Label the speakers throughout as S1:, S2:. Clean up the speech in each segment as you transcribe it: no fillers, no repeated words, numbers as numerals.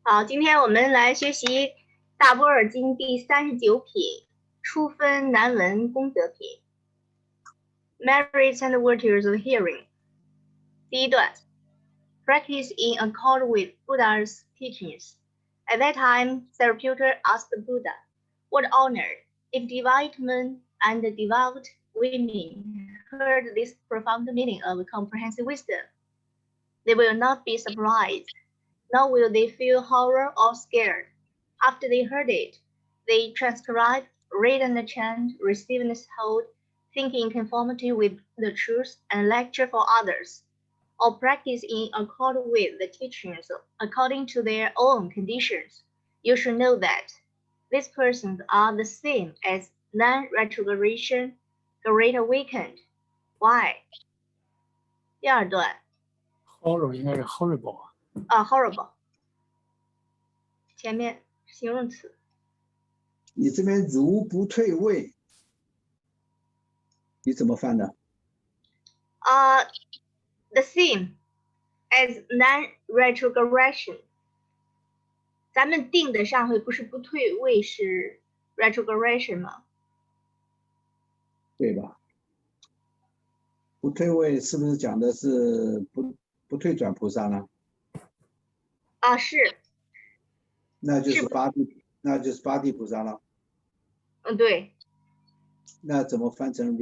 S1: 好，今天我们来学习《大般若经》第39品，初分难闻功德品。Merits and virtues of hearing。第一段 ，Practice in accord with Buddha's teachings. At that time, Sariputta asked the Buddha, "What honor if devout men and devout women heard this profound meaning of comprehensive wisdom? They will not be surprised, nor will they feel horror or scared. After they heard it, they transcribe, read and chant, receive and hold, think in conformity with the truth, and lecture for others, or practice in accord with the teachings according to their own conditions. You should know that these persons are the same as non-retrogression, great awakened. Why?" 第二段
S2: horror 应该是 horrible
S1: horrible 前面形容词。
S3: 你这边如不退位，你怎么翻的
S1: ？The same as non-retrogression。咱们定的上回不是不退位是 retrogression 吗？
S3: 对吧？不退位是不是讲的是不退转菩萨呢？
S1: 是。
S3: 那就是八地菩萨了。
S1: 对。
S3: 那怎么翻成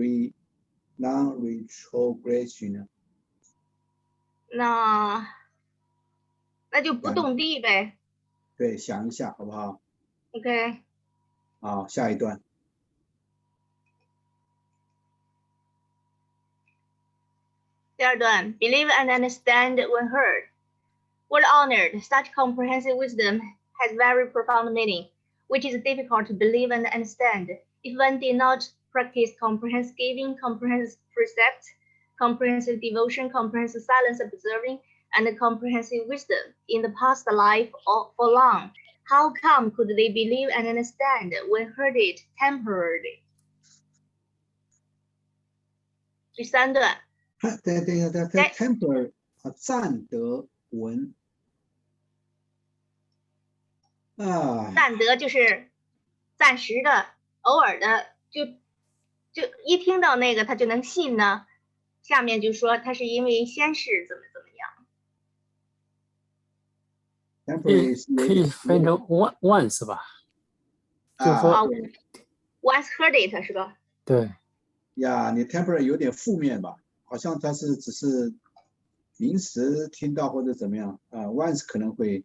S3: non-retrogression 呢？
S1: 那就不动地呗。
S3: 对，想一下好不好
S1: ？OK。
S3: 好，下一段。
S1: 第二段 ，Believe and understand when heard. Well honored, such comprehensive wisdom has very profound meaning, which is difficult to believe and understand. If one did not practice comprehensive giving, comprehensive precept, comprehensive devotion, comprehensive silence observing, and comprehensive wisdom in the past life or for long, how come could they believe and understand when heard it temporarily? 第三段。
S3: 等一下 temporary 暂得闻
S1: 暂得就是暂时的、偶尔的，就一听到那个他就能信呢。下面就说他是因为先世怎么样。
S2: 可以分成 once 吧，就是说
S1: once heard it 是吧？
S2: 对
S3: 呀，你 temporary 有点负面吧，好像他是只是临时听到或者怎么样once 可能会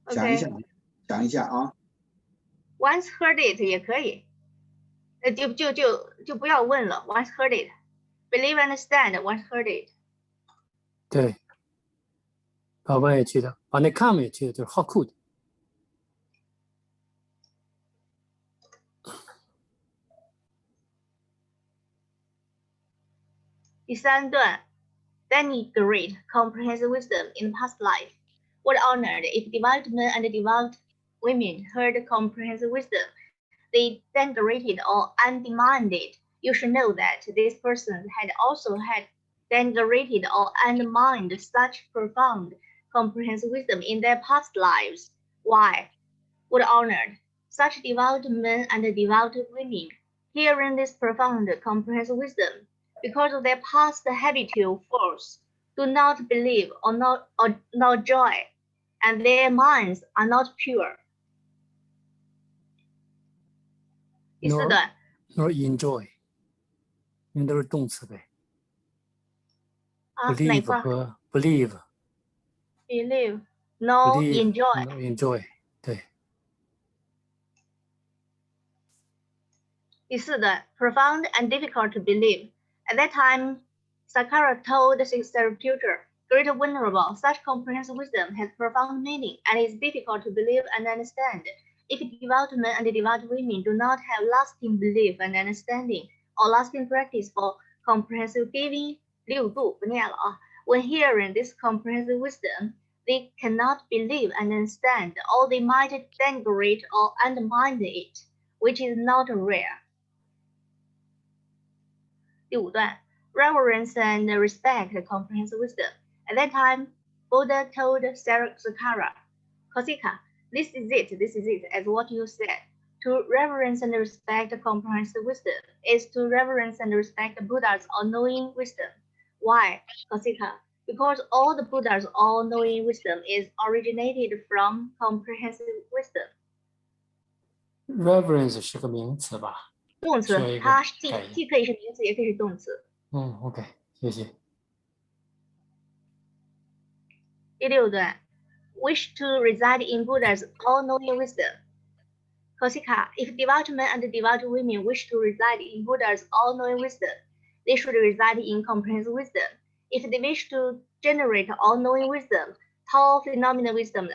S3: 想一下啊。
S1: Once heard it 也可以，就不要问了。Once heard it, believe and understand. Once heard it.
S2: 对，把问也去掉，把那 come 也去掉，就是 how could。
S1: 第三段 ，denigrate comprehensive wisdom in the past life. What honored if devout men and devout women heard comprehensive wisdom, they denigrated or undermined it. You should know that these persons had also denigrated or undermined such profound comprehensive wisdom in their past lives. Why? What honored such devout men and devout women, hearing this profound comprehensive wisdom, because of their past habitual force, do not believe or not joy, and their minds are not pure. 第四段
S2: nor enjoy， 因为都是动词呗。
S1: 哪块
S2: 和 believe
S1: no enjoy
S2: no enjoy 对。
S1: 第四段 profound and difficult to believe. At that time, Sakara told Sariputta, "Great venerable, such comprehensive wisdom has profound meaning and is difficult to believe and understand. If devout men and devout women do not have lasting belief and understanding, or lasting practice for comprehensive giving, 6度不念了啊。When hearing this comprehensive wisdom, they cannot believe and understand, or they might denigrate or undermine it, which is not rare." 第五段 reverence and respect comprehensive wisdom. At that time, Buddha told Sankara, Kausika, this is it, as what you said. To reverence and respect comprehensive wisdom is to reverence and respect Buddha's all-knowing wisdom. Why, Kausika? Because all the Buddha's all-knowing wisdom is originated from comprehensive wisdom.
S2: Reverence 是个名词吧？
S1: 动词，它既可以是名词，也可以是动词。
S2: OK， 谢谢。
S1: 第6段 ，wish to reside in Buddha's all-knowing wisdom. Kausika, if devout men and devout women wish to reside in Buddha's all-knowing wisdom, they should reside in comprehensive wisdom. If they wish to generate all-knowing wisdom, all phenomenal wisdom,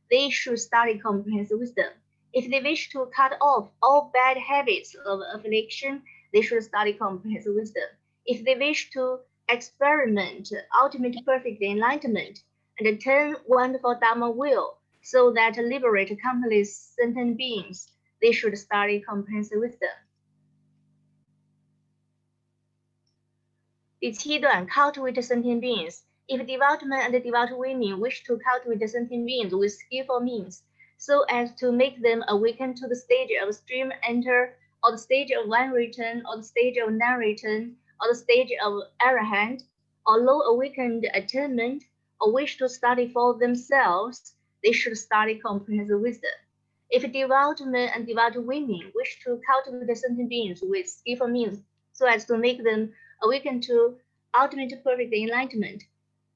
S1: they should study comprehensive wisdom. If they wish to cut off all bad habits of affliction, they should study comprehensive wisdom. If they wish to experiment ultimate perfect enlightenment and attain wonderful Dharma will, so that liberate countless sentient beings, they should study comprehensive wisdom. 第7段 cultivate sentient beings. If devout men and devout women wish to cultivate sentient beings with skillful means, so as to make them awaken to the stage of stream enter, or the stage of one return, or the stage of non-return, or the stage of arahant, or low awakened attainment, or wish to study for themselves, they should study comprehensive wisdom. If devout men and devout women wish to cultivate sentient beings with skillful means, so as to make them awaken to ultimate perfect enlightenment,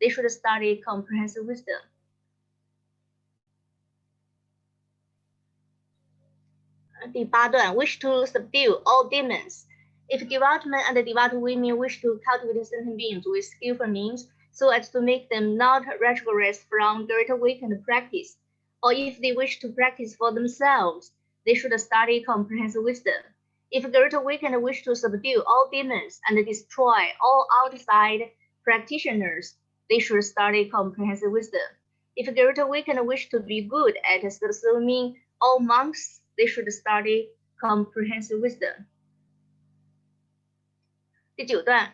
S1: they should study comprehensive wisdom.第8段 wish to subdue all demons. If devout men and devout women wish to cultivate sentient beings with skillful means, so as to make them not retrogress from great awakened practice, or if they wish to practice for themselves, they should study comprehensive wisdom. If great awakened wish to subdue all demons and destroy all outside practitioners, they should study comprehensive wisdom. If great awakened wish to be good at subsuming all monks, they should study comprehensive wisdom. 第9段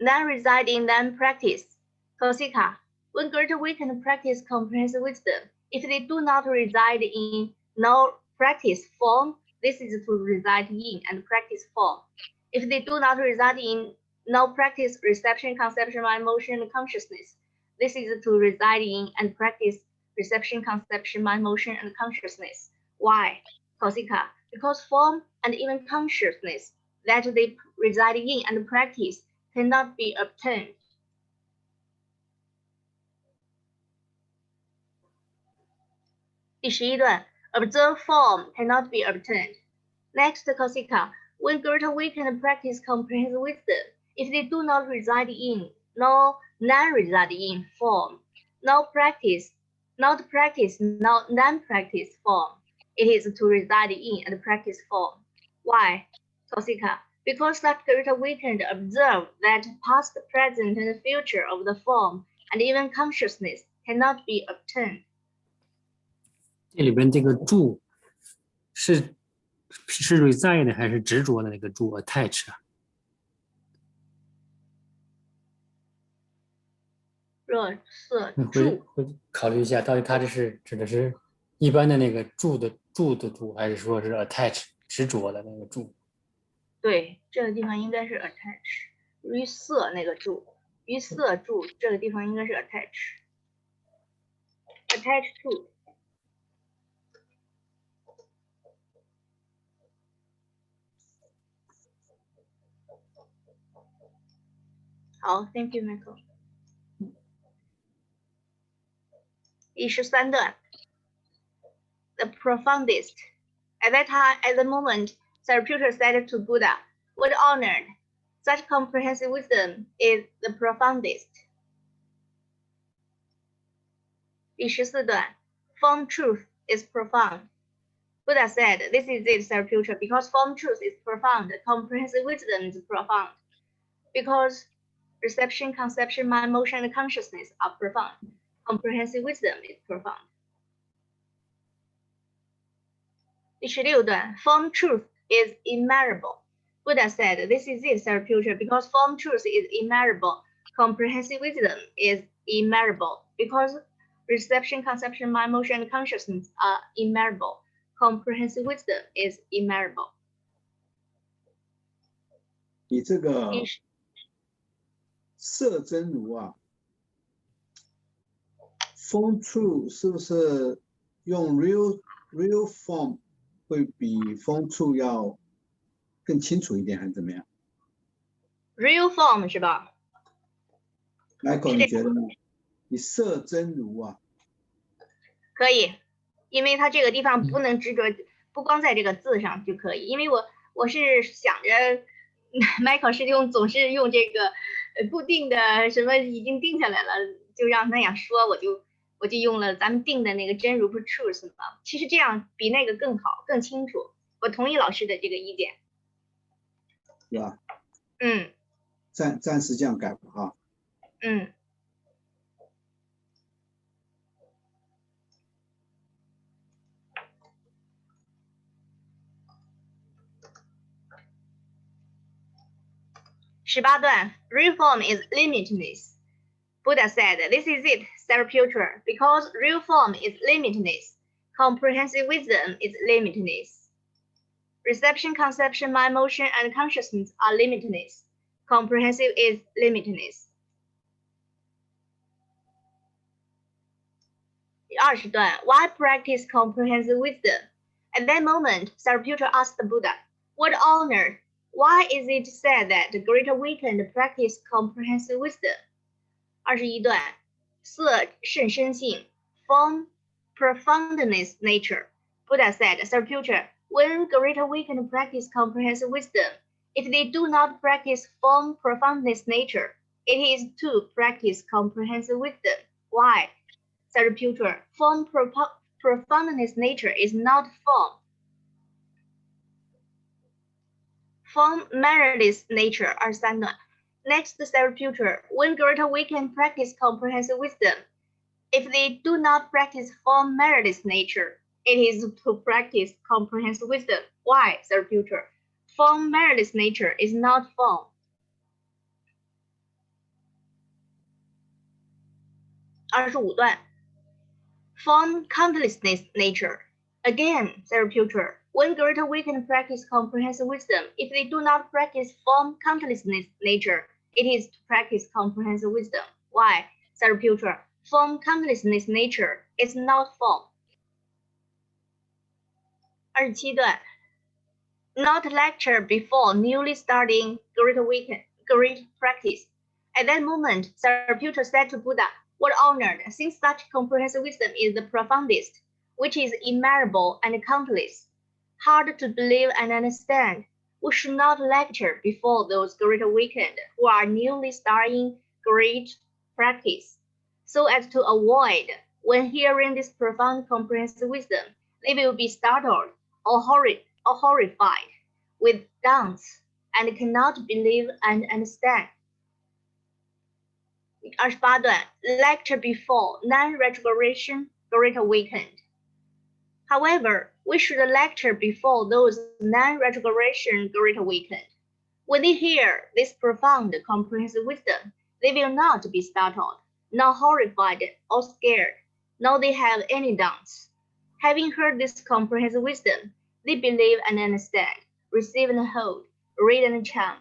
S1: None reside in them practice. Kausika, when great awakened practice comprehensive wisdom, if they do not reside in no practice form, this is to reside in and practice form. If they do not reside in no practice reception, conception, mind, motion, and consciousness, this is to reside in and practice reception, conception, mind, motion, and consciousness. Why, Kausika? Because form and even consciousness that they reside in and practice cannot be obtained. Observe form cannot be obtained. Next, Kausika, when great awakened practice comprehensive wisdom, if they do not reside in, nor non-reside in form, not practice, not non-practice form, it is to reside in and practice form. Why, Kausika? Because that great awakened observe that past, present, and future of the form and even consciousness cannot be obtained.
S2: 这里边这个住是 reside 还是执着的那个住 attach 啊？会考虑一下，到底它这是指的是一般的那个住的住，还是说是 attach 执着的那个住？
S1: 对，这个地方应该是 attach， 于色那个住，于色住，这个地方应该是 attach to。好 ，Thank you, Michael。第13段 ，the profoundest. At that time, at the moment, Sariputta said to Buddha, "What honored! Such comprehensive wisdom is the profoundest." 第14段 ，form truth is profound. Buddha said, "This is it, Sariputta, because form truth is profound. Comprehensive wisdom is profound, because reception, conception, mind, motion, and consciousness are profound. Comprehensive wisdom is profound." 第16段 ，form truth is immeasurable. Buddha said, "This is it, Sariputta, because form truth is immeasurable. comprehensive wisdom is immeasurable because reception, conception, mind, motion, and consciousness are immeasurable. Comprehensive wisdom is immeasurable.
S3: 你这个色真如啊，风处是不是用 real form 会比风处要更清楚一点，还是怎么样
S1: ？Real form 是吧
S3: ？Michael， 你觉得呢？你色真如啊，
S1: 可以，因为它这个地方不能执着，不光在这个字上就可以。因为我是想着，Michael 是总是用这个固定的什么已经定下来了，就让那样说，我就用了咱们定的那个真如 truth 嘛。其实这样比那个更好，更清楚。我同意老师的这个意见。
S3: 是吧？
S1: 嗯。
S3: 暂时这样改吧，哈。
S1: 嗯。18段 real form is limitless. Buddha said, "This is it, Zarathustra, because real form is limitless. Comprehensive wisdom is limitless. Reception, conception, mind, motion, and consciousness are limitless. Comprehensive is limitless." 20段 Why practice comprehensive wisdom? At that moment, Zarathustra asked the Buddha, "What honor? Why is it said that the great awakened practice comprehensive wisdom?" 21段色甚深性 form profoundness nature. Buddha said, "Zarathustra, when great awakened practice comprehensive wisdom, if they do not practice form profoundness nature, it is to practice comprehensive wisdom. Why? Zarathustra, form profoundness nature is not form. Form mannerless nature 23段 Next, Zarathustra, when great awakened practice comprehensive wisdom, if they do not practice form mannerless nature, it is to practice comprehensive wisdom. Why, Zarathustra? Form mannerless nature is not form. 25段 Form countlessness nature. Again, Zarathustra, when great awakened practice comprehensive wisdom, if they do not practice form countlessness nature, it is to practice comprehensive wisdom. Why? Zarathustra, form countlessness nature is not form. 27段 Not lecture before newly starting great practice. At that moment, Zarathustra said to Buddha, "What honored, since such comprehensive wisdom is the profoundest, which is immeasurable and countless, hard to believe and understand, we should not lecture before those great awakened who are newly starting great practice, so as to avoid, when hearing this profound comprehensive wisdom, they will be startled or horrified with doubts and cannot believe and understand." 28段 Lecture before non-retrogression great awakened. However, we should lecture before those non-retrogression great awakened. When they hear this profound comprehensive wisdom, they will not be startled, nor horrified or scared, nor they have any doubts. Having heard this comprehensive wisdom, they believe and understand, receive and hold, read and chant,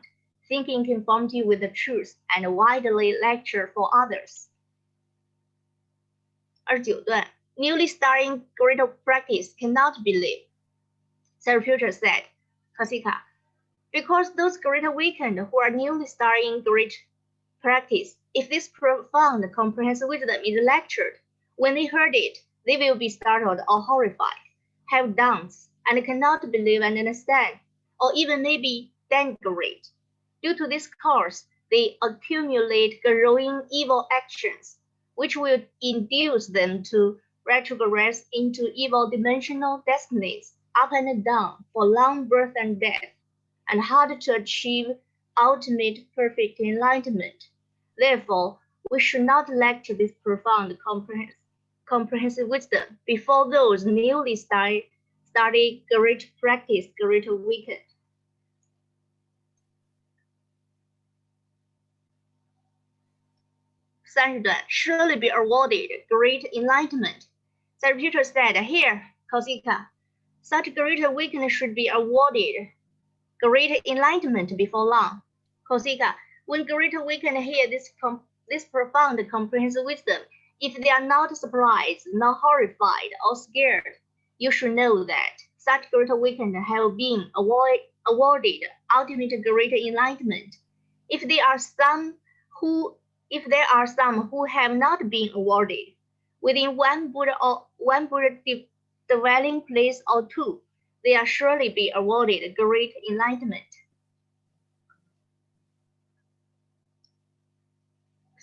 S1: think in conformity with the truth, and widely lecture for others. 29段 Newly starting great practice cannot believe. Zarathustra said, Kasika, because those great awakened who are newly starting great practice, if this profound comprehensive wisdom is lectured, when they heard it, they will be startled or horrified, have doubts, and cannot believe and understand, or even maybe denigrate. Due to this cause, they accumulate growing evil actions, which will induce them to retrogress into evil dimensional destinies, up and down for long birth and death, and hard to achieve ultimate perfect enlightenment. Therefore, we should not lecture this profound comprehensive wisdom before those newly started great practice, great awakened. 30段 surely be awarded great enlightenment. Zarathustra said, Here, Kausika, such great awakening should be awarded great enlightenment before long. Kausika, when great awakened hear this profound comprehensive wisdom, if they are not surprised, not horrified, or scared, you should know that such great awakened have been awarded ultimate great enlightenment. If there are some who have not been awarded, within one Buddha dwelling place or two, they are surely be awarded great enlightenment.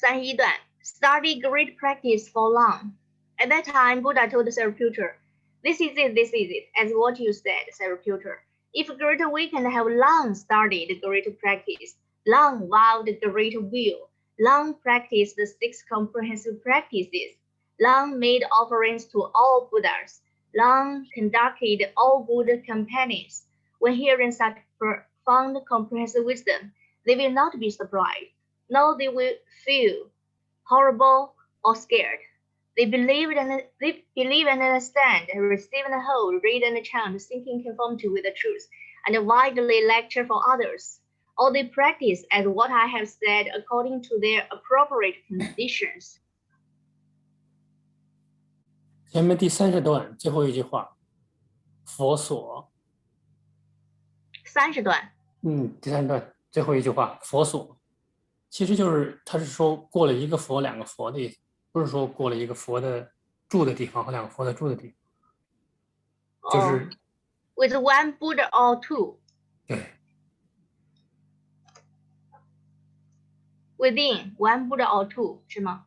S1: 31段 Study great practice for long. At that time, Buddha told Zarathustra, This is it, as what you said, Zarathustra. If great awakened have long studied great practice, long vowed great will, long practiced the 6 comprehensive practices, long made offerings to all Buddhas, long conducted all good companions, when hearing such profound comprehensive wisdom, they will not be surprised, nor they will feel horrible or scared. They believe and understand, receive and hold, read and chant, thinking conformity with the truth, and widely lecture for others. All they practice as what I have said according to their appropriate conditions.
S2: 前面第30段最后一句话，佛所。
S1: 30段。
S2: 第3段最后一句话，佛所，其实就是他是说过了一个佛2个佛的意思，不是说过了一个佛的住的地方和2个佛的住的地方，就是
S1: with one Buddha or two.
S2: 对。
S1: Within one Buddha or two 是吗？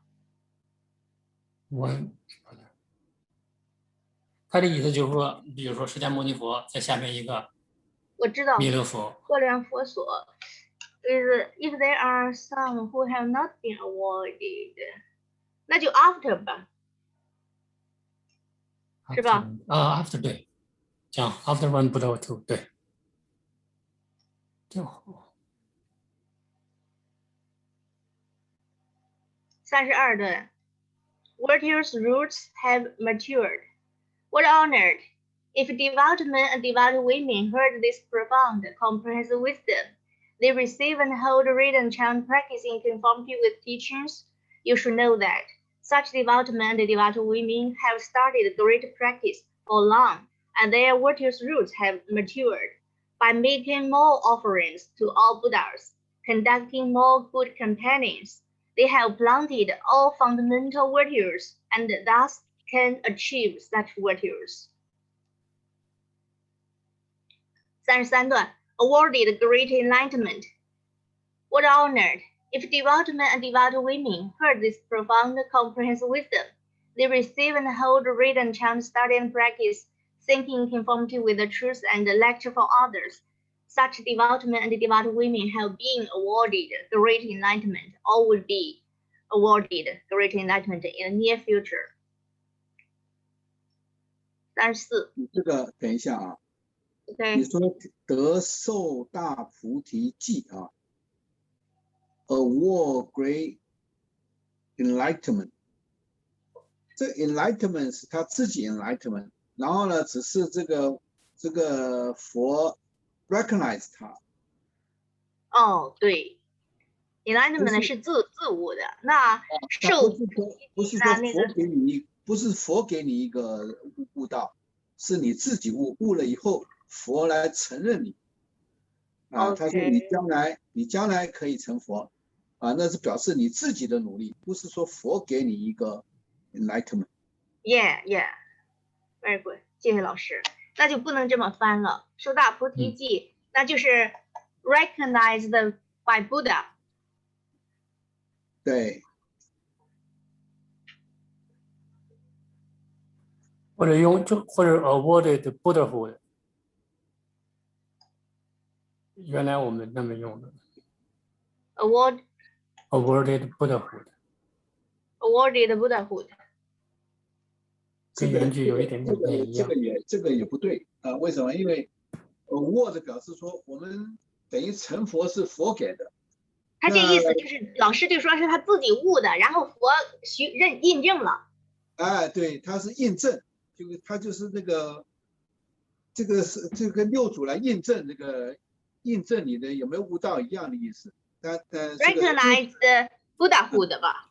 S2: 他的意思就是说，比如说释迦牟尼佛在下面一个，
S1: 我知道，
S2: 弥勒佛，
S1: 过两佛所 is if there are some who have not been awarded， 那就 after 吧，是吧
S2: ？after 对，讲 after one Buddha or two 对，就好。
S1: 32段 Virtuous roots have matured. What honored! If devout men and devout women heard this profound, comprehensive wisdom, they receive and hold, read and chant, practice in conformity with teachings. You should know that such devout men and devout women have started great practice for long, and their virtuous roots have matured. By making more offerings to all Buddhas, conducting more good companions, they have planted all fundamental virtues and thus can achieve such virtues. 33段 Awarded great enlightenment. What honored! If devout men and devout women heard this profound, comprehensive wisdom, they receive and hold, read and chant, study and practice, thinking in conformity with the truth and lecture for others. Such devout men and devout women have been awarded great enlightenment or will be awarded great enlightenment in the near future. 34.
S3: 这个等一下啊，
S1: Okay.
S3: 你说得受大菩提记啊 ，award great enlightenment。这 enlightenment 是他自己 enlightenment， 然后呢，只是这个佛 recognize 他。
S1: 哦，对 ，enlightenment 是自悟的，那受
S3: 不是说佛给你，不是佛给你一个悟道，是你自己悟了以后，佛来承认你。啊， 他说你将来可以成佛，啊，那是表示你自己的努力，不是说佛给你一个 enlightenment。Yeah,
S1: yeah, very good， 谢谢老师。那就不能这么翻了，受大菩提记，那就是 recognized by Buddha。
S3: 对。
S2: 或者awarded Buddhahood， 原来我们那么用的。
S1: awarded
S2: Buddhahood。awarded
S1: Buddhahood。
S2: 跟原句有一点点不一样。
S3: 这个也不对啊，为什么？因为award表示说我们等于成佛是佛给的，
S1: 他这意思就是老师就说是他自己悟的，然后佛印证了。
S3: 哎，对，他是印证，他就是那个，这个六祖来印证你的有没有悟道一样的意思。
S1: Recognize the Buddhahood 吧？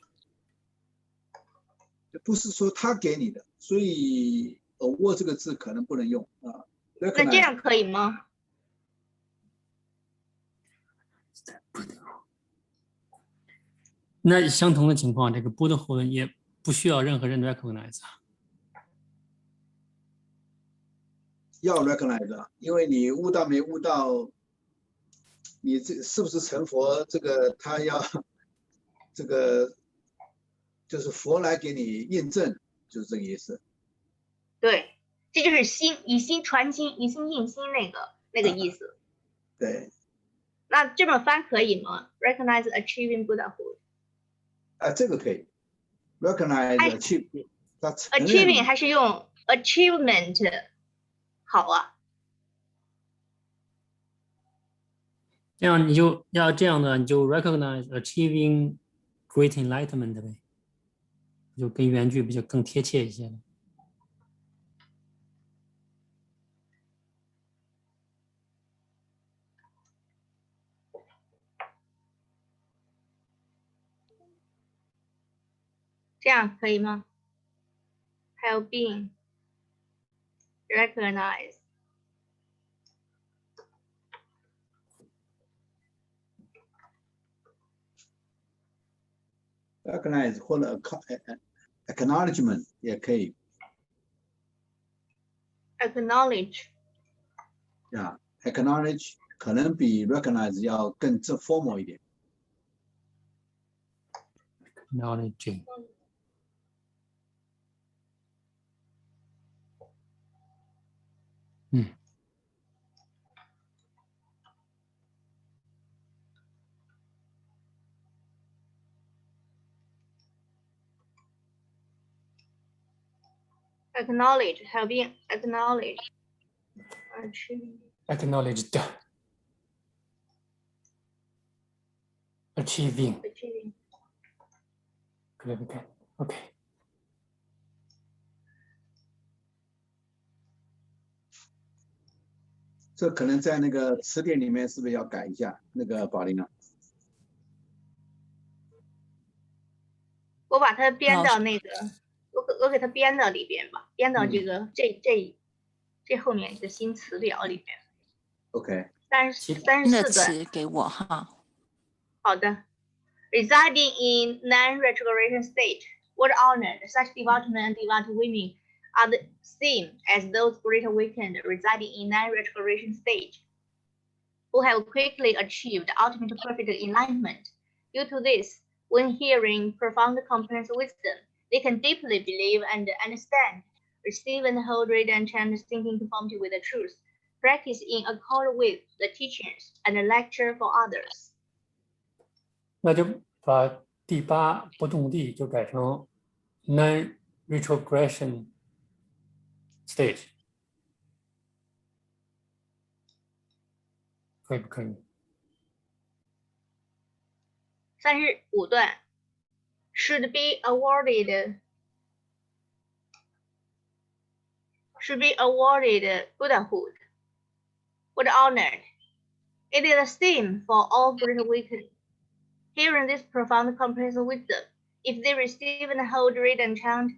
S3: 不是说他给你的，所以握这个字可能不能用啊。
S1: 那这样可以吗？
S2: 那相同的情况，这个 Buddhahood 也不需要任何人 recognize 啊。
S3: 要 recognize， 因为你悟到没悟到，你这是不是成佛，这个他要这个就是佛来给你印证，就是这个意思。
S1: 对，这就是以心传心，以心印心那个意思。
S3: 对。
S1: 那这么翻可以吗 ？Recognize achieving Buddhahood。
S3: 这个可以 recognize
S1: achieving 还是用 achievement 好啊？
S2: 这样你就要这样的，你就 recognize achieving great enlightenment 呗，就跟原句比较更贴切一些了。
S1: 这样可以吗 ？Have been recognized.
S3: recognize 或者 acknowledgement 也可以。
S1: Acknowledge.
S3: acknowledge 可能比 recognize 要更formal 一点。
S2: Acknowledging.
S1: Acknowledge, have been acknowledged.
S2: Acknowledged. Achieving. OK。
S3: 这可能在那个词典里面是不是要改一下？那个宝林啊，
S1: 我把它编到那个，我给它编到里边吧，编到这个这后面的新词表里边。
S3: OK。
S1: 34段
S4: 词给我哈。
S1: 好的。Residing in non-retrogression state, what honored such devout men and devout women are the same as those great awakened residing in non-retrogression stage, who have quickly achieved ultimate perfect enlightenment. Due to this, when hearing profound comprehensive wisdom, they can deeply believe and understand, receive and hold, read and chant, thinking conformity with the truth, practice in accord with the teachings, and lecture for others.
S2: 那就把第8不动地就改成 non-retrogression stage， 可以不可以
S1: ？35段 should be awarded Buddhahood. What honored! It is the same for all great awakened. Hearing this profound comprehensive wisdom, if they receive and hold, read and chant,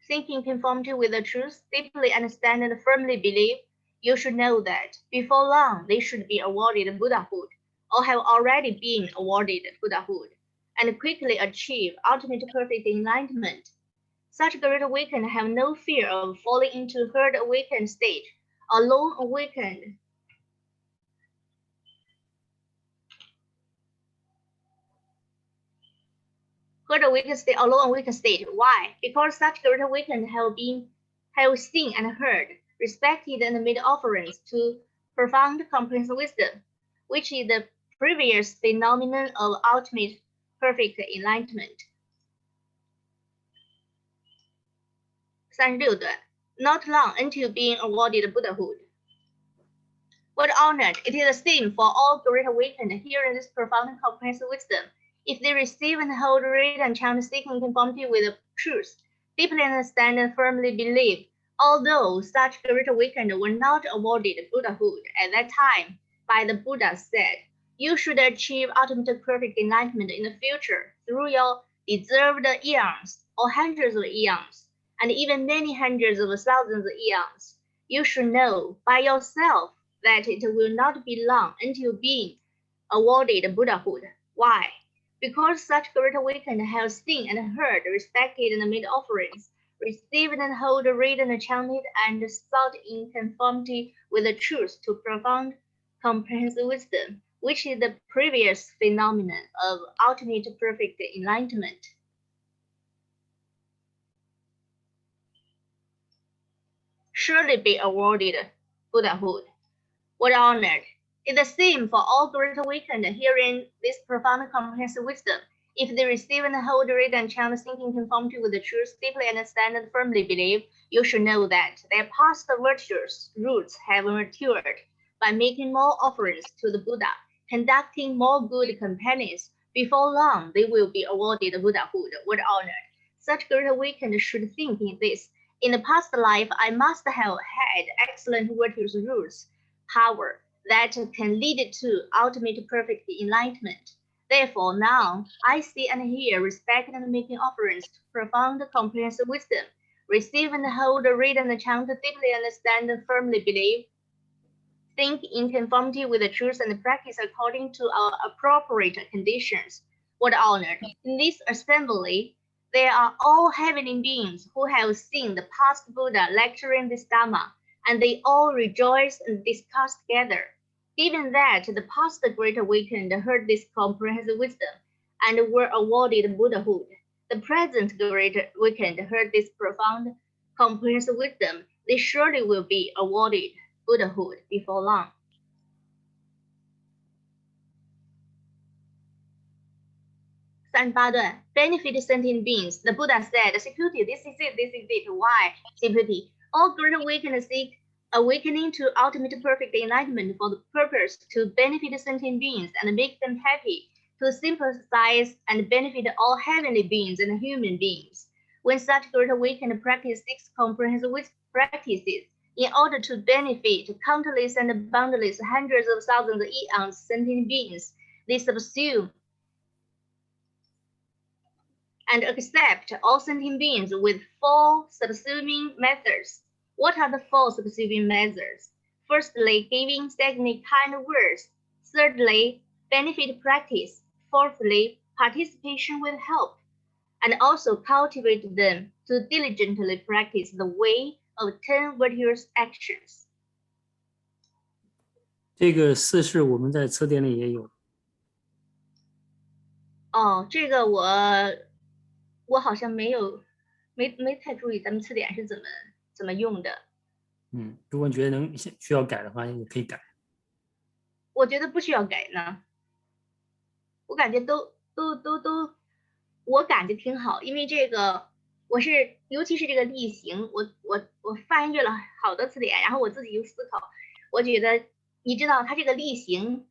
S1: thinking conformity with the truth, deeply understand and firmly believe, you should know that before long they should be awarded Buddhahood, or have already been awarded Buddhahood, and quickly achieve ultimate perfect enlightenment. Such great awakened have no fear of falling into herd awakened stage, or lone awakened. Herd awakened state or lone awakened state. Why? Because such great awakened have seen and heard, respected and made offerings to profound comprehensive wisdom, which is the previous phenomenon of ultimate perfect enlightenment. 36段 Not long until being awarded Buddhahood. What honored, it is the same for all great awakened hearing this profound and comprehensive wisdom. If they receive and hold, read, and chant, seeking conformity with the truth, deeply understand and firmly believe, although such great awakened were not awarded Buddhahood at that time, by the Buddha said, you should achieve ultimate perfect enlightenment in the future through your deserved eons, or hundreds of eons, and even many hundreds of thousands of eons. You should know by yourself that it will not be long until being awarded Buddhahood. Why? Because such great awakened have seen and heard, respected and made offerings, received and held, read and chanted, and sought in conformity with the truth to profound comprehensive wisdom, which is the previous phenomenon of ultimate perfect enlightenment. Surely be awarded Buddhahood. What honored! It is the same for all great awakened hearing this profound and comprehensive wisdom. If they receive and hold, read, and chant, thinking conformity with the truth, deeply understand and firmly believe, you should know that their past virtuous roots have matured by making more offerings to the Buddha, conducting more good companions. Before long, they will be awarded Buddhahood. What honored! Such great awakened should think in this. In the past life, I must have had excellent virtuous roots, power that can lead to ultimate perfect enlightenment. Therefore, now I see and hear, respect and making offerings to profound, comprehensive wisdom, receive and hold, read and chant, deeply understand and firmly believe, think in conformity with the truth and practice according to our appropriate conditions. What honored! In this assembly, there are all heavenly beings who have seen the past Buddha lecturing this Dhamma, and they all rejoice and discuss together. Given that the past great awakened heard this comprehensive wisdom and were awarded Buddhahood, the present great awakened heard this profound comprehensive wisdom, they surely will be awarded Buddhahood before long. Benefit sentient beings. The Buddha said, security, this is it. Why? Security. All great awakened seek awakening to ultimate perfect enlightenment for the purpose to benefit sentient beings and make them happy, to sympathize and benefit all heavenly beings and human beings. When such great awakened practice seeks comprehensive practices in order to benefit countless and boundless hundreds of thousands of eons sentient beings, they subsume and accept all sentient beings with 4 subsuming methods. What are the 4 subsuming methods? Firstly, giving. Secondly, kind words. Thirdly, benefit practice. Fourthly, participation with help. And also cultivate them to diligently practice the way of 10 virtuous actions.
S2: 这个4式我们在词典里也有。
S1: 哦，这个我好像没太注意咱们词典是怎么用的。
S2: 如果你觉得需要改的话，也可以改。
S1: 我觉得不需要改呢。我感觉我感觉挺好，因为这个尤其是这个例行，我翻阅了好多词典，然后我自己又思考，我觉得你知道，它这个例行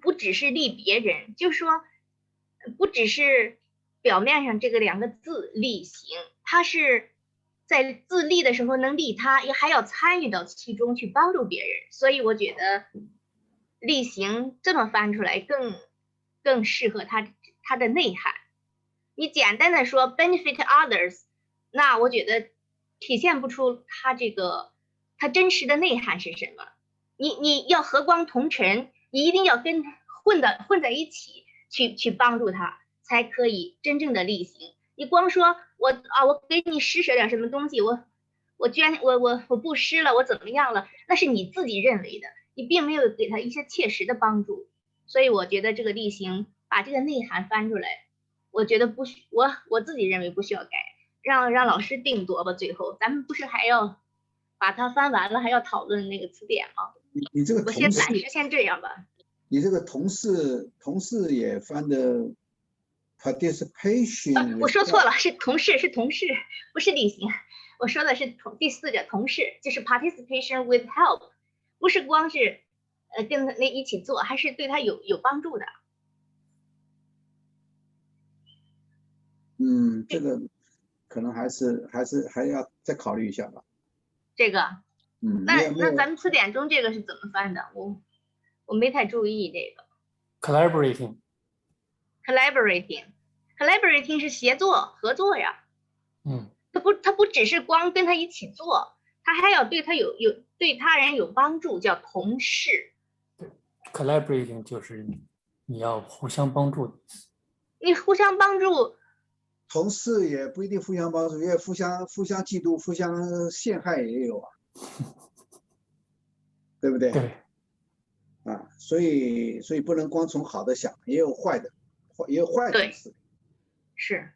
S1: 不只是利别人，就说不只是表面上这个2个字例行，它是在自利的时候能利他，也还要参与到其中去帮助别人，所以我觉得例行这么翻出来更适合它的内涵。你简单的说 benefit others， 那我觉得体现不出它真实的内涵是什么。你要和光同尘，你一定要跟混在一起去帮助他，才可以真正的例行。你光说我给你施舍点什么东西，我布施了，我怎么样了，那是你自己认为的，你并没有给他一些切实的帮助。所以我觉得这个例行把这个内涵翻出来，我觉得我自己认为不需要改，让老师定夺吧。最后咱们不是还要把它翻完了，还要讨论那个词典吗？
S3: 你这个
S1: 我暂时先这样吧。
S3: 你这个同事也翻的 participation，
S1: 我说错了，是同事，不是例行。我说的是第4个同事，就是 participation with help， 不是光是跟那一起做，还是对他有帮助的？
S3: 这个可能还要再考虑一下吧。
S1: 这个，那
S3: 没有
S1: 咱们词典中这个是怎么翻的？我没太注意这个。Collaborating 是协作合作呀。它不只是光跟他一起做，他还要对他对他人有帮助，叫同事。
S2: Collaborating 就是你要互相帮助的意思。
S1: 你互相帮助。
S3: 同事也不一定互相帮助，因为互相嫉妒、互相陷害也有啊，对不对？
S2: 对。
S3: 所以不能光从好的想，也有坏的，也有坏的同事。
S1: 是。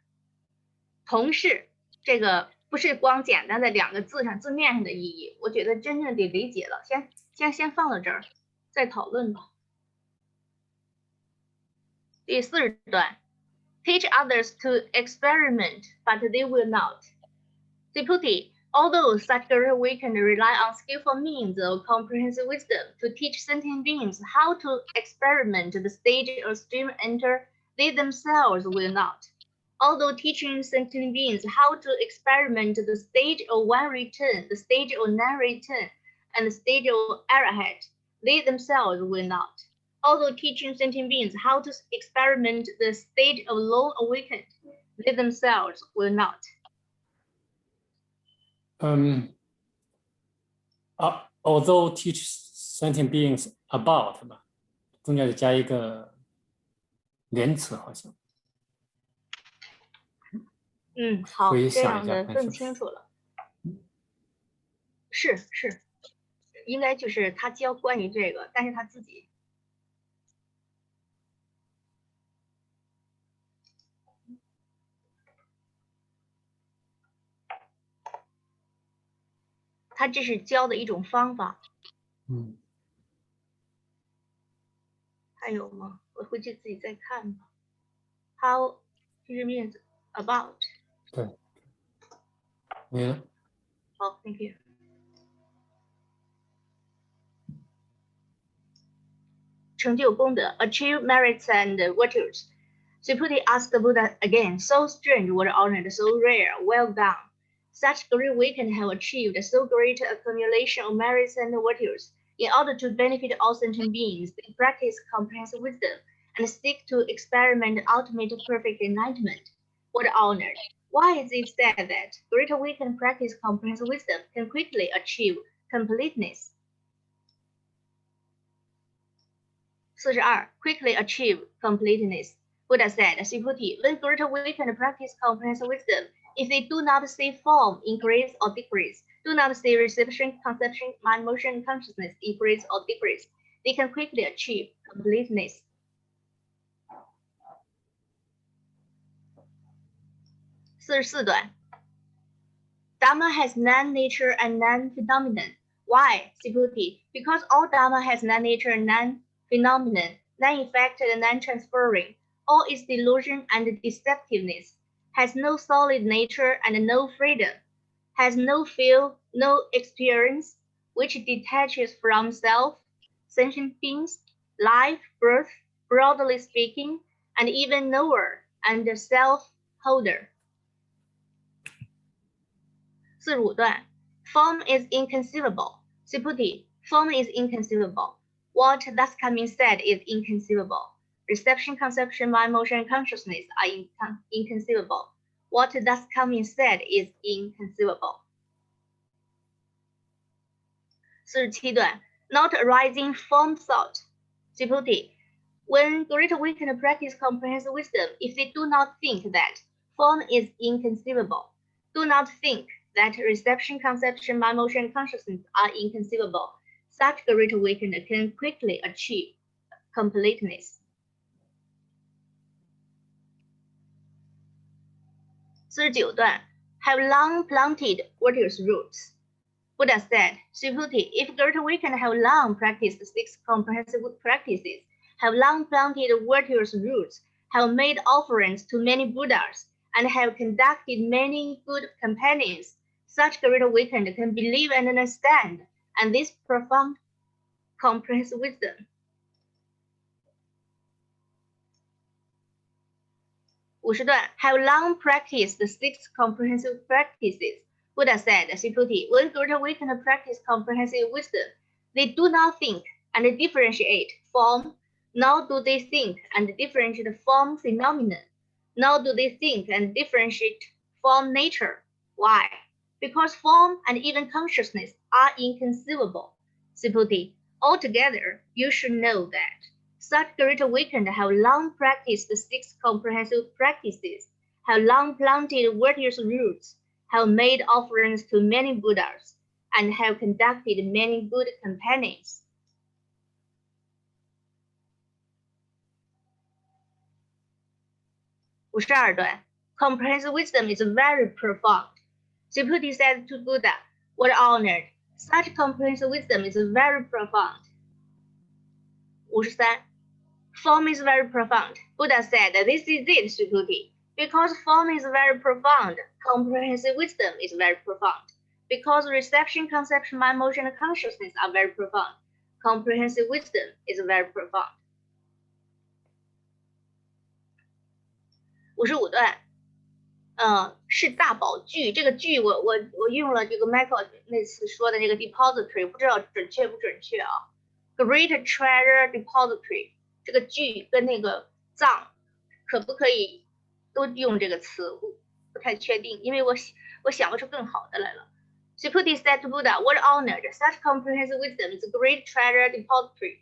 S1: 同事这个不是光简单的2个字面上的意义，我觉得真正得理解了。先放到这儿，再讨论吧。第40段。Teach others to experiment, but they will not. Deputy, although such we can rely on skillful means of comprehensive wisdom to teach sentient beings how to experiment the stage of stream enter, they themselves will not. Although teaching sentient beings how to experiment the stage of one return, the stage of none return, and the stage of arahant, they themselves will not. Although teaching sentient beings how to experiment the stage of long awakened, they themselves will not.
S2: Although teach sentient beings about 吧，中间就加一个连词，好像。
S1: 好，这样的更清楚了。是，应该就是他教关于这个，但是他自己。他这是教的一种方法。还有吗？我回去自己再看吧。How 这是 means about。
S2: 对，没了。
S1: 好 ，Thank you。成就功德 ，achieve merits and virtues. Subhuti asked the Buddha again, so strange, what honored, so rare, well done. Such great we can have achieved so great accumulation of merits and virtues. In order to benefit all sentient beings, they practice comprehensive wisdom and seek to experiment ultimate perfect enlightenment. What honored! Why is it said that greater we can practice comprehensive wisdom can quickly achieve completeness? 42. Quickly achieve completeness. Buddha said, Subhuti, when greater we can practice comprehensive wisdom, if they do not see form increase or decrease, do not see reception, conception, mind, motion, consciousness increase or decrease, they can quickly achieve completeness. 44段 Dharma has non-nature and non-phenomenon. Why, Subhuti? Because all Dharma has non-nature and non-phenomenon, non-effect and non-transferring. All its delusion and deceptiveness, has no solid nature and no freedom, has no feel, no experience, which detaches from self, sentient beings, life, birth, broadly speaking, and even knower and self-holder. 45段 Form is inconceivable. Subhuti, form is inconceivable. What thus coming said is inconceivable. Reception, conception, mind, motion, and consciousness are inconceivable. What thus coming said is inconceivable. 47段 Not arising from thought. Subhuti, when great we can practice comprehensive wisdom, if they do not think that form is inconceivable, do not think that reception, conception, mind, motion, and consciousness are inconceivable, such great awakener can quickly achieve completeness. 49段 Have long planted virtuous roots. Buddha said, Subhuti, if great awakener have long practiced 6 comprehensive practices, have long planted virtuous roots, have made offerings to many Buddhas, and have conducted many good companions, such great awakened can believe and understand, and this profound comprehensive wisdom. 50段 have long practiced the 6 comprehensive practices. Buddha said, Siputi, when great awakened practice comprehensive wisdom, they do not think and differentiate form, nor do they think and differentiate form phenomenon, nor do they think and differentiate form nature. Why? Because form and even consciousness are inconceivable. Siputi, altogether, you should know that such great awakened have long practiced the 6 comprehensive practices, have long planted virtuous roots, have made offerings to many Buddhas, and have conducted many good companions. 52段 Comprehensive wisdom is very profound. Siputi said to Buddha, "What honored! Such comprehensive wisdom is very profound." 53 Form is very profound. Buddha said, "This is it, Siputi. Because form is very profound, comprehensive wisdom is very profound. Because reception, conception, mind, motion, and consciousness are very profound, comprehensive wisdom is very profound." 55段，是大宝具。这个具我用了这个 Michael 那次说的那个 depository， 不知道准确不准确啊 ？Great treasure depository， 这个具跟那个藏可不可以都用这个词？我不太确定，因为我想不出更好的来了。Siputi said to Buddha, "What honored! Such comprehensive wisdom is a great treasure depository."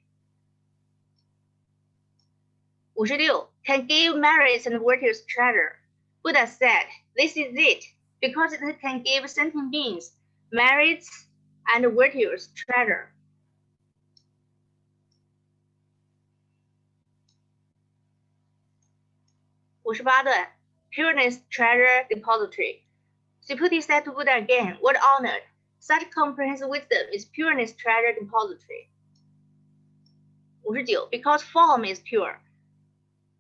S1: 56 Can give merits and virtues treasure. Buddha said, "This is it, because it can give sentient beings merits and virtues treasure." 58段 Pureness treasure depository. Siputi said to Buddha again, "What honored! Such comprehensive wisdom is pureness treasure depository." 59 Because form is pure.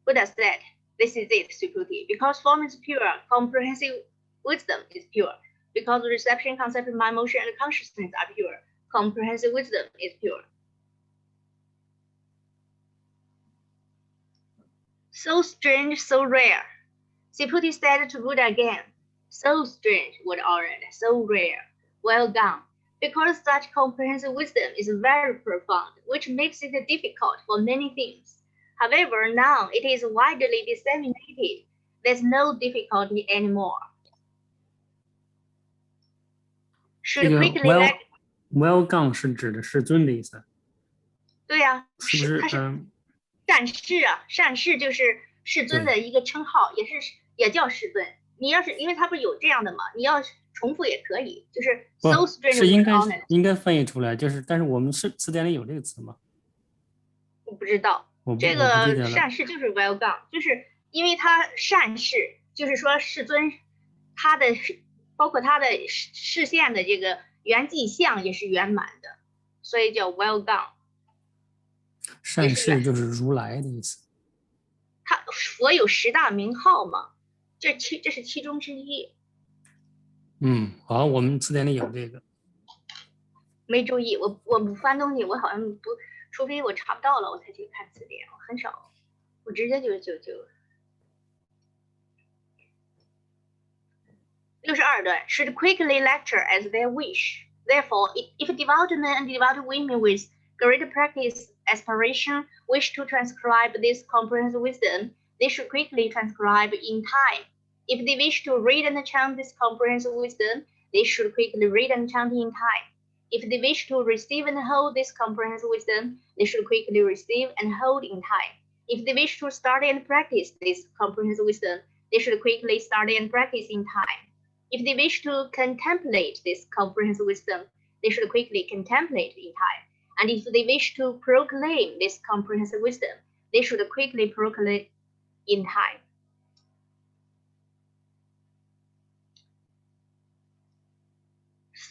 S1: Buddha said, "This is it, Siputi. Because form is pure, comprehensive wisdom is pure. Because reception, conception, mind, motion, and consciousness are pure, comprehensive wisdom is pure." So strange, so rare. Siputi said to Buddha again, "So strange, what honored, so rare. Well done. Because such comprehensive wisdom is very profound, which makes it difficult for many things. However, now it is widely disseminated. There's no difficulty anymore."
S2: 这个 well gone 是指的世尊的意思。
S1: 对呀，
S2: 是不是？
S1: 善士啊，善士就是世尊的一个称号，也叫世尊。你要是因为他不是有这样的嘛，你要重复也可以，就是 so strange
S2: 是应该翻译出来，就是但是我们词典里有这个词吗？我
S1: 不知道。这个善士就是 well gone， 就是因为他善事，就是说世尊他的包括他的视线的这个圆寂相也是圆满的，所以叫 well gone。
S2: 善事就是如来的意思。
S1: 他佛有10大名号嘛，这是其中之一。
S2: 好，我们词典里有这个。
S1: 没注意，我翻东西，我好像不。除非我查不到了，我才去看词典。我很少，我直接就。62段 should quickly lecture as they wish. Therefore, if devout men and devout women with great practice aspiration wish to transcribe this comprehensive wisdom, they should quickly transcribe in time. If they wish to read and chant this comprehensive wisdom, they should quickly read and chant in time. If they wish to receive and hold this comprehensive wisdom, they should quickly receive and hold in time. If they wish to study and practice this comprehensive wisdom, they should quickly study and practice in time. If they wish to contemplate this comprehensive wisdom, they should quickly contemplate in time. And if they wish to proclaim this comprehensive wisdom, they should quickly proclaim in time.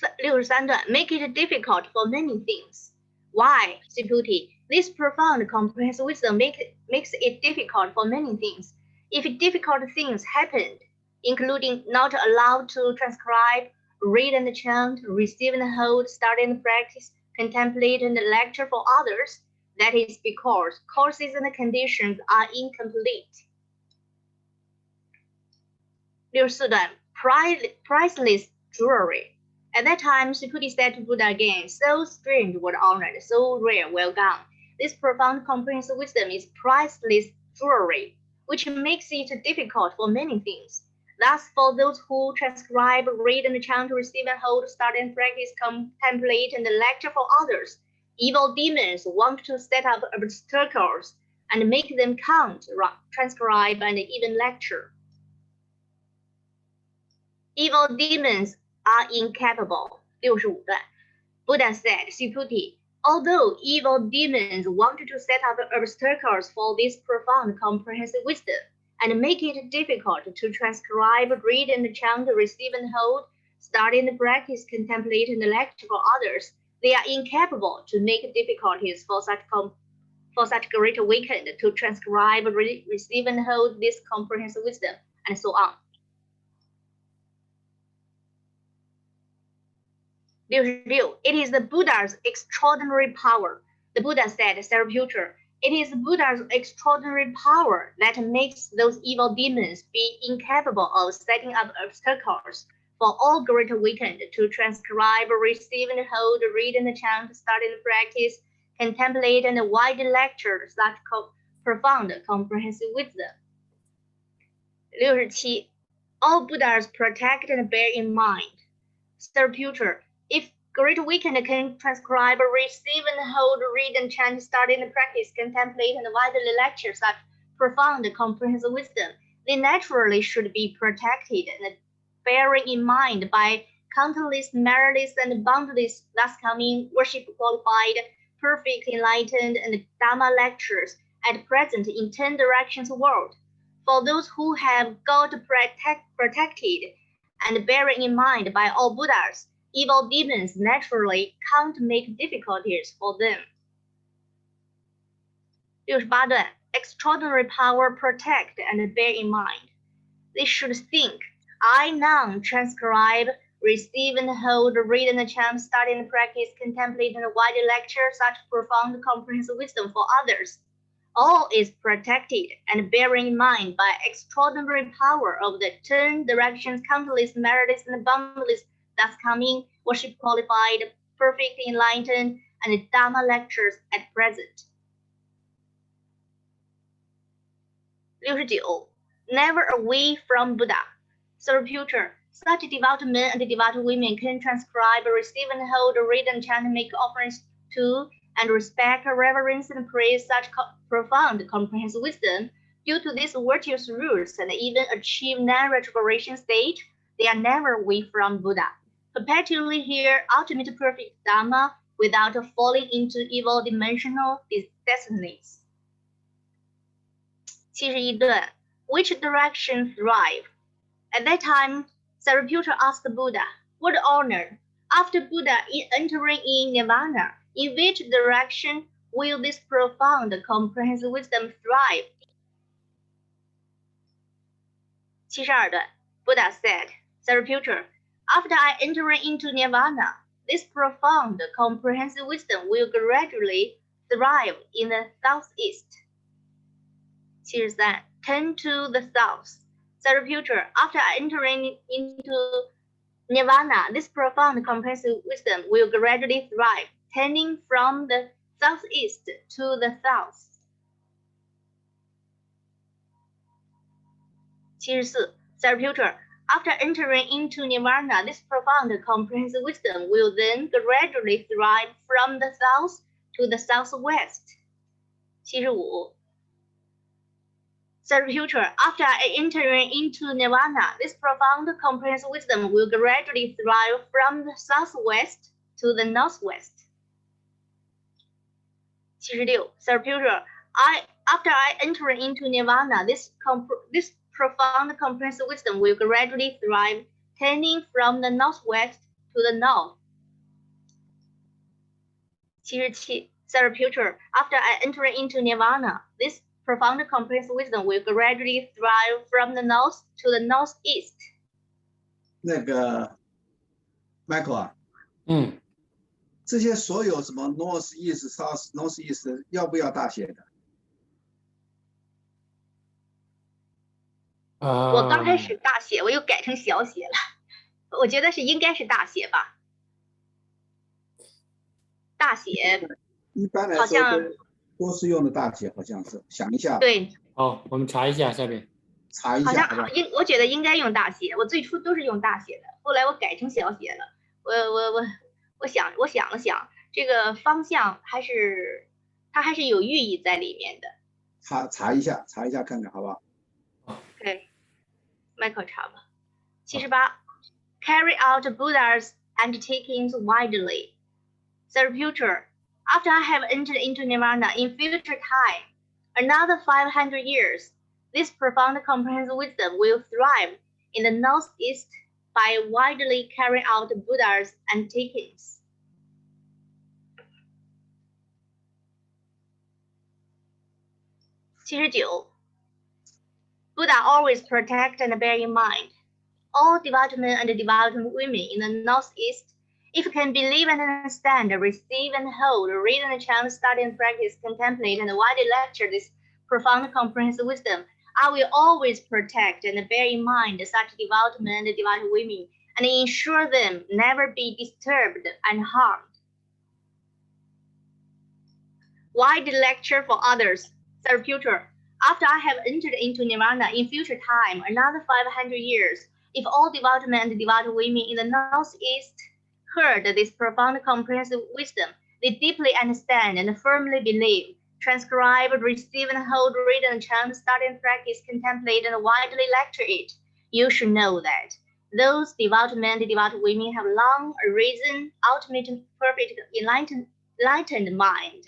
S1: 63段 make it difficult for many things. Why, Siputi? This profound comprehensive wisdom makes it difficult for many things. If difficult things happened, including not allowed to transcribe, read and chant, receive and hold, study and practice, contemplate and lecture for others, that is because causes and conditions are incomplete. 64段 priceless jewelry. At that time, she put it said to Buddha again, so strange, what honored, so rare, well gone. This profound comprehensive wisdom is priceless jewelry, which makes it difficult for many things. Thus, for those who transcribe, read, and chant, receive and hold, study and practice, contemplate, and lecture for others, evil demons want to set up obstacles and make them count, transcribe, and even lecture. Evil demons are incapable. 65段 Buddha said, she put it, although evil demons want to set up obstacles for this profound comprehensive wisdom and make it difficult to transcribe, read, and chant, receive and hold, study and practice, contemplate, and lecture for others, they are incapable to make difficulties for such great awakened to transcribe, receive, and hold this comprehensive wisdom, and so on. 66 It is the Buddha's extraordinary power. The Buddha said, Zarathustra, it is Buddha's extraordinary power that makes those evil demons be incapable of setting up obstacles for all great awakened to transcribe, receive, and hold, read, and chant, study, and practice, contemplate, and widely lecture such profound comprehensive wisdom. 67 All Buddhas protect and bear in mind. Zarathustra, if great awakened can transcribe, receive, and hold, read, and chant, study, and practice, contemplate, and widely lecture such profound comprehensive wisdom, they naturally should be protected and bearing in mind by countless, meritless, and boundless thus coming worship qualified, perfect, enlightened, and Dharma lectures at present in 10 directions world. For those who have got protected and bearing in mind by all Buddhas, evil demons naturally can't make difficulties for them. 68段 Extraordinary power protect and bear in mind. They should think, I now transcribe, receive and hold, read and chant, study and practice, contemplate and widely lecture such profound comprehensive wisdom for others. All is protected and bearing in mind by extraordinary power of the 10 directions, countless, meritless, and boundless thus coming, worship qualified, perfect, enlightened, and Dharma lectures at present. 69 Never away from Buddha. Zarathustra, such devout men and devout women can transcribe, receive and hold, read and chant, make offerings to, and respect, reverence, and praise such profound comprehensive wisdom. Due to these virtuous rules and even achieve non-retrogression stage, they are never away from Buddha. Perpetually hear ultimate perfect Dharma without falling into evil dimensional destinies. 71段 Which direction thrive? At that time, Zarathustra asked Buddha, what honor? After Buddha entering in Nirvana, in which direction will this profound comprehensive wisdom thrive? 72段 Buddha said, Zarathustra, after I enter into Nirvana, this profound comprehensive wisdom will gradually thrive in the southeast. 73 Turn to the south. Zarathustra, after I enter into Nirvana, this profound comprehensive wisdom will gradually thrive, turning from the southeast to the south. 74 Zarathustra, after entering into Nirvana, this profound comprehensive wisdom will then gradually thrive from the south to the southwest. 75 Zarathustra, after I enter into Nirvana, this profound comprehensive wisdom will gradually thrive from the southwest to the northwest. 76 Zarathustra, after I enter into Nirvana, this profound comprehensive wisdom will gradually thrive, turning from the northwest to the north. 77 Zarathustra, after I enter into Nirvana, this profound comprehensive wisdom will gradually thrive from the north to the northeast. 那个
S3: Michael 啊，这些所有什么 North East South North East 要不要大写的？
S1: 我刚开始大写，我又改成小写了。我觉得应该是大写吧。大写
S3: 一般来说都是用的大写，好像是。想一下。对。
S2: 好，我们查一下下边。
S3: 查一下。
S1: 我觉得应该用大写。我最初都是用大写的，后来我改成小写了。我想了想，这个方向它还是有寓意在里面的。
S3: 查一下看看好不好？
S1: 对。Michael 查吧。78 Carry out Buddha's undertakings widely. Zarathustra, after I have entered into Nirvana in future time, another 500 years, this profound comprehensive wisdom will thrive in the Northeast by widely carrying out Buddha's undertakings. 79 Buddha always protect and bear in mind all devout men and devout women in the Northeast, if you can believe and understand, receive and hold, read and chant, study and practice, contemplate and widely lecture this profound comprehensive wisdom, I will always protect and bear in mind such devout men and devout women, and ensure them never be disturbed and harmed. Widely lecture for others. Zarathustra, after I have entered into Nirvana in future time, another 500 years, if all devout men and devout women in the Northeast heard this profound comprehensive wisdom, they deeply understand and firmly believe, transcribe, receive and hold, read and chant, study and practice, contemplate and widely lecture it, you should know that those devout men and devout women have long arisen, ultimate perfect enlightened mind,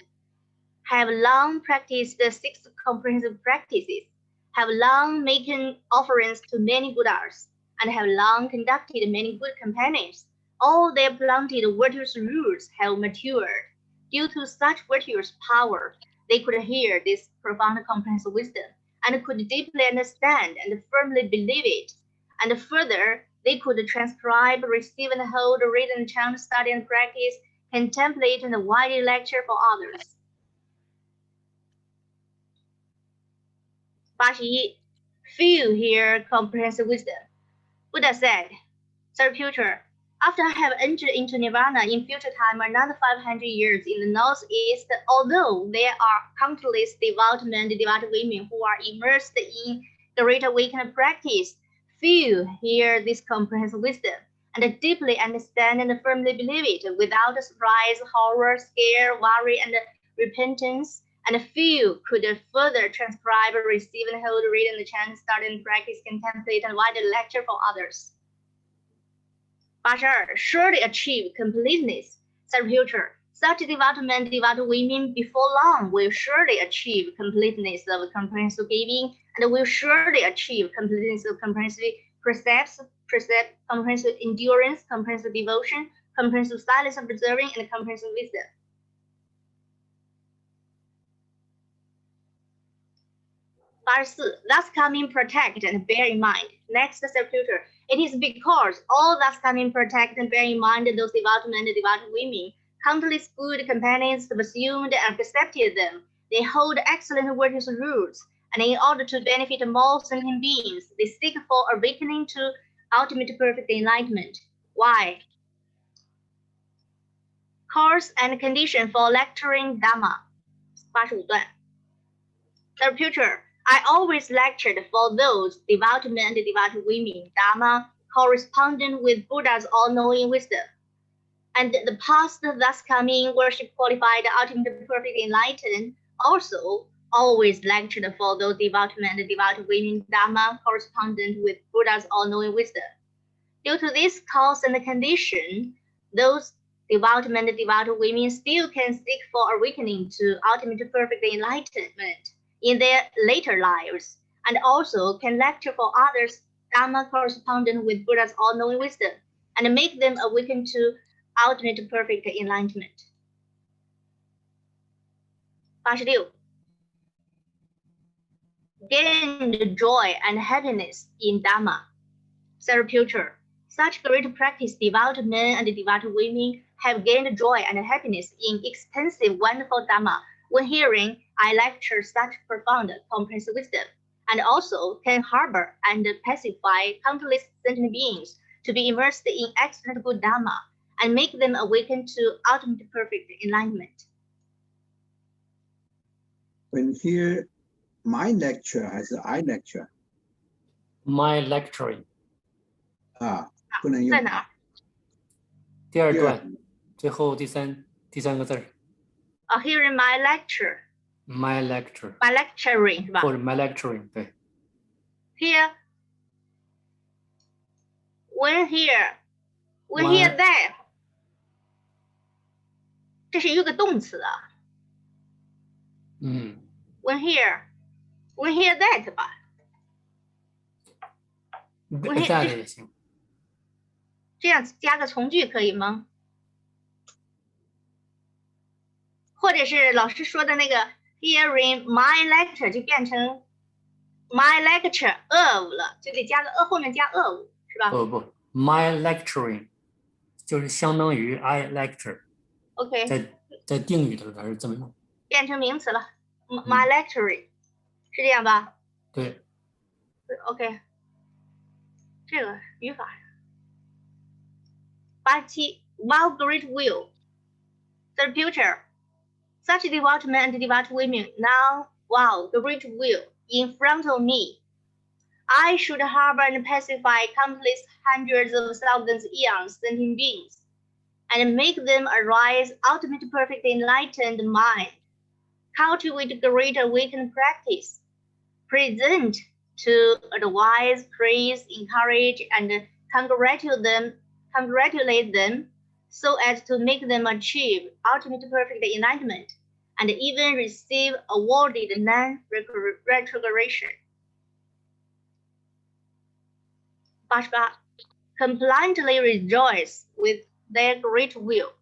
S1: have long practiced the 6 comprehensive practices, have long making offerings to many Buddhas, and have long conducted many good companions. All their planted virtuous roots have matured. Due to such virtuous power, they could hear this profound comprehensive wisdom, and could deeply understand and firmly believe it. And further, they could transcribe, receive and hold, read and chant, study and practice, contemplate and widely lecture for others. 81. Few hear comprehensive wisdom. Buddha said, Zarathustra, after I have entered into Nirvana in future time another 500 years in the Northeast, although there are countless devout men and devout women who are immersed in great awakening practice, few hear this comprehensive wisdom and deeply understand and firmly believe it without surprise, horror, scare, worry, and repentance. And few could further transcribe, receive and hold, read and chant, study and practice, contemplate and widely lecture for others. 82. Surely achieve completeness. Zarathustra, such devout men, devout women before long will surely achieve completeness of comprehensive giving, and will surely achieve completeness of comprehensive precepts, comprehensive endurance, comprehensive devotion, comprehensive silence of observing, and comprehensive wisdom. 84. Thus coming protect and bear in mind. Next Zarathustra, it is because all thus coming protect and bear in mind those devout men and devout women, countless good companions subsumed and accepted them. They hold excellent virtuous roots, and in order to benefit more sentient beings, they seek for awakening to ultimate perfect enlightenment. Why? Course and condition for lecturing Dhamma. 85段 Zarathustra, I always lectured for those devout men and devout women, Dhamma, corresponding with Buddha's all-knowing wisdom. And the past thus coming worship qualified ultimate perfect enlightened also always lectured for those devout men and devout women, Dhamma, correspondent with Buddha's all-knowing wisdom. Due to this cause and condition, those devout men and devout women still can seek for awakening to ultimate perfect enlightenment in their later lives, and also can lecture for others Dhamma correspondent with Buddha's all-knowing wisdom, and make them awaken to ultimate perfect enlightenment. 86. Gain joy and happiness in Dhamma. Zarathustra, Such great practice, devout men and devout women have gained joy and happiness in extensive, wonderful Dhamma when hearing I lecture such profound, comprehensive wisdom, and also can harbor and pacify countless sentient beings to be immersed in excellent good Dhamma and make them awaken to ultimate perfect enlightenment.
S3: When here, my lecture 还是 I lecture
S2: My lecturing
S3: 啊，不能用
S1: 在哪儿？
S2: 第二段最后第三个字儿
S1: Hearing my lecture,
S2: my lecture
S1: my lecturing 是吧？
S2: 或者 my lecturing 对
S1: Here, when here that， 这是一个动词啊。When here that 吧。
S2: that 也行。
S1: 这样加个从句可以吗？或者是老师说的那个 hearing my lecture 就变成 my lecture of 了，就得加个后面加 of 是吧？
S2: 不 my lecturing 就是相当于 I lecture。
S1: OK，
S2: 在定语的时候它是这么用，
S1: 变成名词了。My lecturing 是这样吧？
S2: 对。
S1: OK， 这个语法。87 Wow great will. The future. Such devout men and devout women now wow the great will in front of me. I should harbor and pacify countless hundreds of thousands eons sentient beings, and make them arise ultimate perfect enlightened mind. Cultivate great awakened practice. Present to advise, praise, encourage, and congratulate them so as to make them achieve ultimate perfect enlightenment and even receive awarded non-retrogression. 88. Compliantly rejoice with their great will.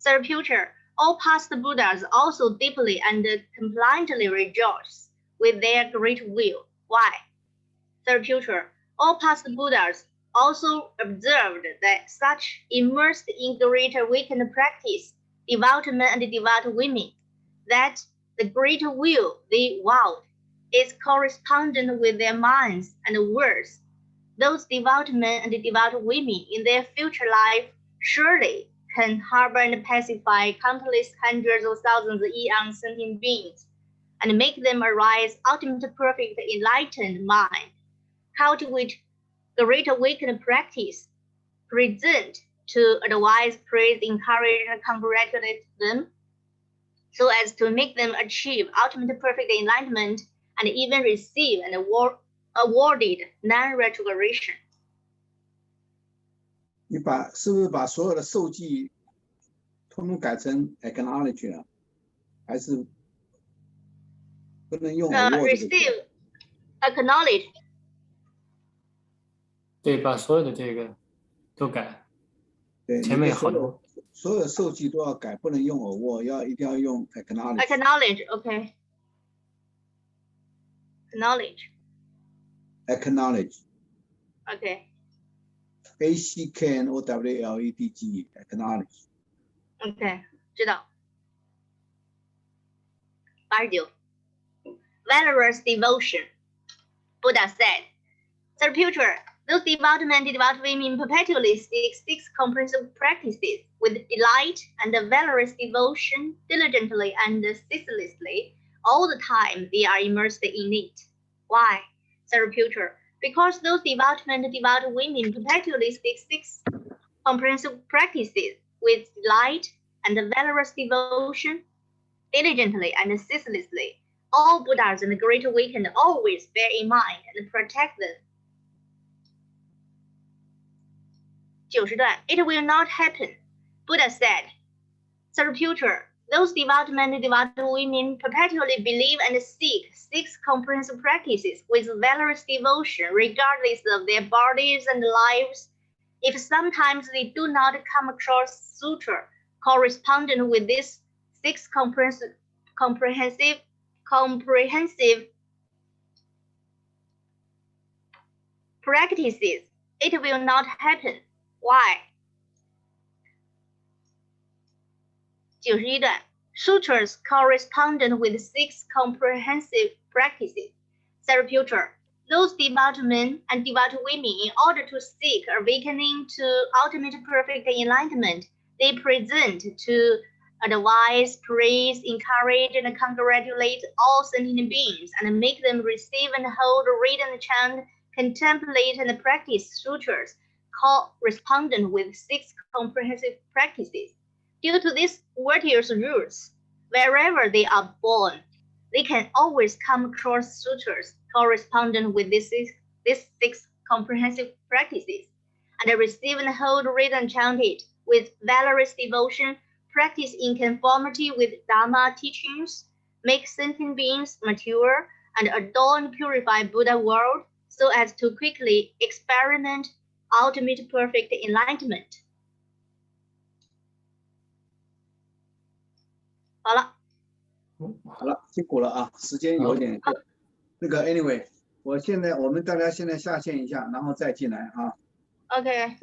S1: Third future, all past Buddhas also deeply and compliantly rejoice with their great will. Why? Third future, all past Buddhas also observed that such immersed in great awakened practice, devout men and devout women, that the great will they vowed is correspondent with their minds and words. Those devout men and devout women in their future life surely can harbor and pacify countless hundreds of thousands of eon sentient beings and make them arise ultimate perfect enlightened mind. Cultivate great awakened practice, present to advise, praise, encourage, and congratulate them so as to make them achieve ultimate perfect enlightenment and even receive an awarded non-retrogression.
S3: 你是不是把所有的受记统统改成 acknowledge 了？还是不能用
S1: receive, acknowledge.
S2: 对，把所有的这个都改。
S3: 对，
S2: 前面有好多。
S3: 所有受记都要改，不能用 award， 一定要用 acknowledge。Acknowledge,
S1: OK. Acknowledge.
S3: Acknowledge.
S1: OK.
S3: ACKNOWLEDGE. Acknowledge.
S1: OK, 知道。89. Valorous devotion. Buddha said, "Third future, those devout men and devout women perpetually seek six comprehensive practices with delight and valorous devotion, diligently and ceaselessly, all the time they are immersed in it." Why? Third future, because those devout men and devout women perpetually seek six comprehensive practices with delight and valorous devotion, diligently and ceaselessly, all Buddhas and the Great Awakened always bear in mind and protect them. 90段, it will not happen. Buddha said, "Third future, those devout men and devout women perpetually believe and seek six comprehensive practices with valorous devotion, regardless of their bodies and lives. If sometimes they do not come across sutra corresponding with these six comprehensive practices, it will not happen. Why? 91段 Sutras correspondent with 6 comprehensive practices. Zarathustra, those devout men and devout women, in order to seek awakening to ultimate perfect enlightenment, they present to advise, praise, encourage, and congratulate all sentient beings, and make them receive and hold, read and chant, contemplate and practice sutras correspondent with 6 comprehensive practices. Due to these virtuous rules, wherever they are born, they can always come across sutras correspondent with these 6 comprehensive practices, and receive and hold, read and chant it with valorous devotion, practice in conformity with Dharma teachings, make sentient beings mature, and adore and purify Buddha world so as to quickly experiment ultimate perfect enlightenment. 好了，
S3: 好了，辛苦了啊，时间有点那个 anyway，我们大家现在下线一下，然后再进来啊。
S1: OK。